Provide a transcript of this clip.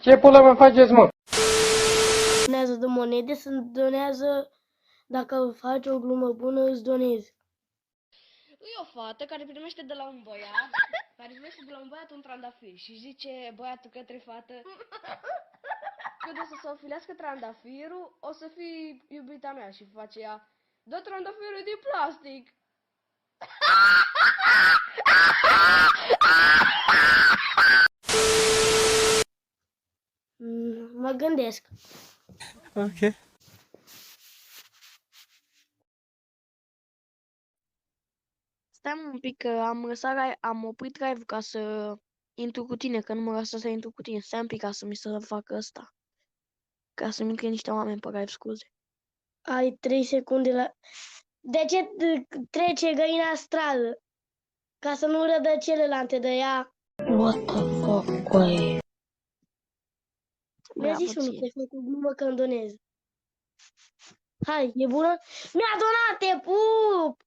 Ce pula mă faceți, mă? Donează de monede, să donează, dacă faci o glumă bună, îți donezi. E o fată care primește de la un băiat, un trandafir și zice băiatul către fată: când o să se ofilească trandafirul, o să fii iubita mea. Și face ea: dă trandafirul din plastic. Mă gândesc. Ok. Stai un pic că am oprit live ca să intru cu tine, că nu mă lasă să intru cu tine. Stai un pic ca să mi se facă ăsta. Ca să-mi intre niște oameni pe live, scuze. Ai 3 secunde la... De ce trece găina stradă? Ca să nu râdă celelalte de ea. What the fuck, boy? Mi-a zis unul că e cu glumă că îmi donez. Hai, e bună? Mi-a donat, te pup!